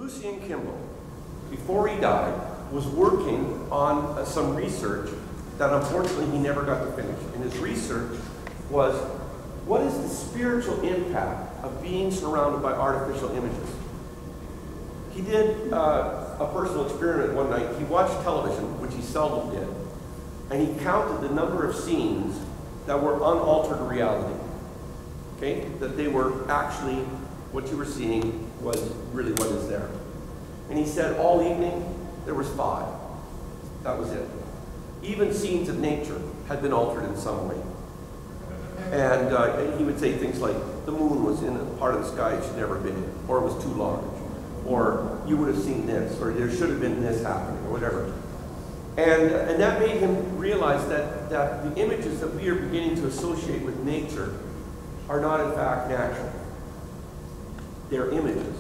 Lucien Kimball, before he died, was working on some research that unfortunately he never got to finish. And his research was, what is the spiritual impact of being surrounded by artificial images? He did a personal experiment one night. He watched television, which he seldom did, and he counted the number of scenes that were unaltered reality. Okay? That they were actually, what you were seeing was really what is there. And he said all evening, there was 5. That was it. Even scenes of nature had been altered in some way. And he would say things like, the moon was in a part of the sky it should never have been in, or it was too large, or you would have seen this, or there should have been this happening, or whatever. And that made him realize that the images that we are beginning to associate with nature are not in fact natural. They're images.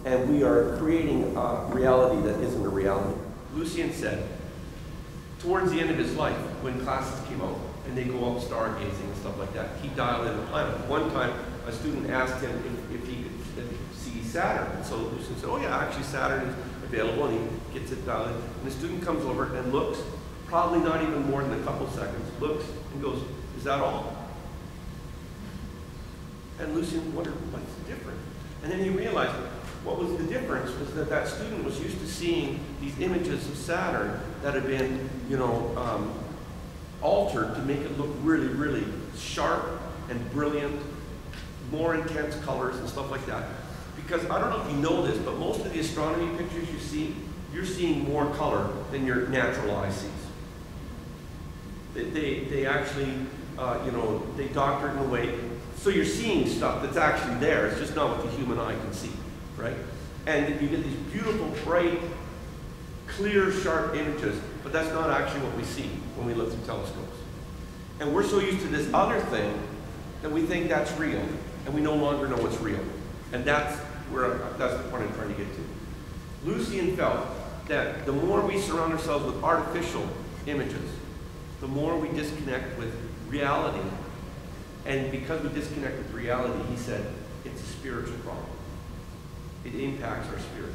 And we are creating a reality that isn't a reality. Lucien said, towards the end of his life, when classes came out, and they go out stargazing and stuff like that, he dialed in the planet. One time, a student asked him if he could see Saturn. And so Lucien said, oh yeah, actually Saturn is available, and he gets it dialed in. And the student comes over and looks, probably not even more than a couple seconds, looks and goes, is that all? And Lucien wondered, what's the difference? And then he realized what was the difference was that that student was used to seeing these images of Saturn that had been, altered to make it look really, really sharp and brilliant, more intense colors and stuff like that. Because I don't know if you know this, but most of the astronomy pictures you see, you're seeing more color than your natural eye sees. They actually, they doctor it in a way, so you're seeing stuff that's actually there. It's just not what the human eye can see, right? And you get these beautiful, bright, clear, sharp images, but that's not actually what we see when we look through telescopes. And we're so used to this other thing that we think that's real, and we no longer know what's real. And that's the point I'm trying to get to. Lucien felt that the more we surround ourselves with artificial images, the more we disconnect with reality. And because we disconnect with reality, he said, it's a spiritual problem. It impacts our spirit.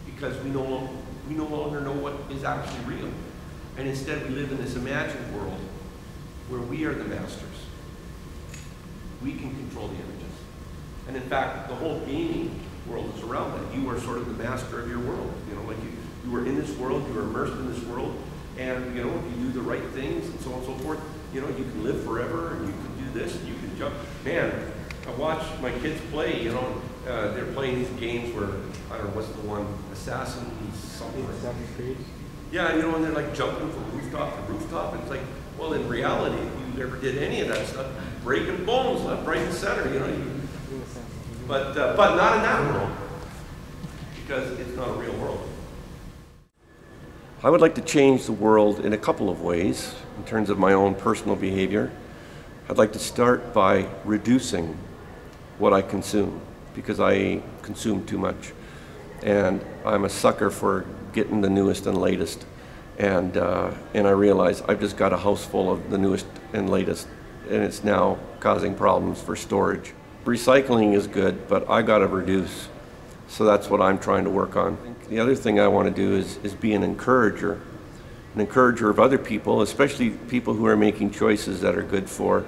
Because we no longer know what is actually real. And instead we live in this imagined world where we are the masters. We can control the images. And in fact, the whole gaming world is around that. You are sort of the master of your world. Like you are in this world, you are immersed in this world, and if you do the right things and so on and so forth, you can live forever, and you can do this, and you can jump. Man, I watch my kids play, they're playing these games where, I don't know, what's the one, Assassin's something like that. Assassin's Creed? Yeah, and they're like jumping from rooftop to rooftop, and it's like, well, in reality, if you never did any of that stuff, breaking bones left, right, and center, but not in that world, because it's not a real world. I would like to change the world in a couple of ways in terms of my own personal behavior. I'd like to start by reducing what I consume, because I consume too much. And I'm a sucker for getting the newest and latest. And I realize I've just got a house full of the newest and latest, and it's now causing problems for storage. Recycling is good, but I got to reduce. So that's what I'm trying to work on. The other thing I want to do is be an encourager of other people, especially people who are making choices that are good for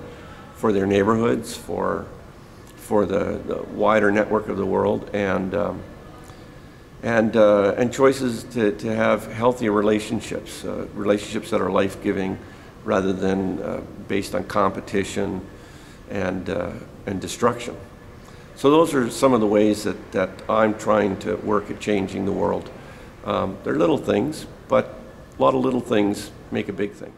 their neighborhoods, for the wider network of the world, and choices to have healthier relationships, relationships that are life-giving rather than based on competition and destruction. So those are some of the ways that I'm trying to work at changing the world. They're little things, but a lot of little things make a big thing.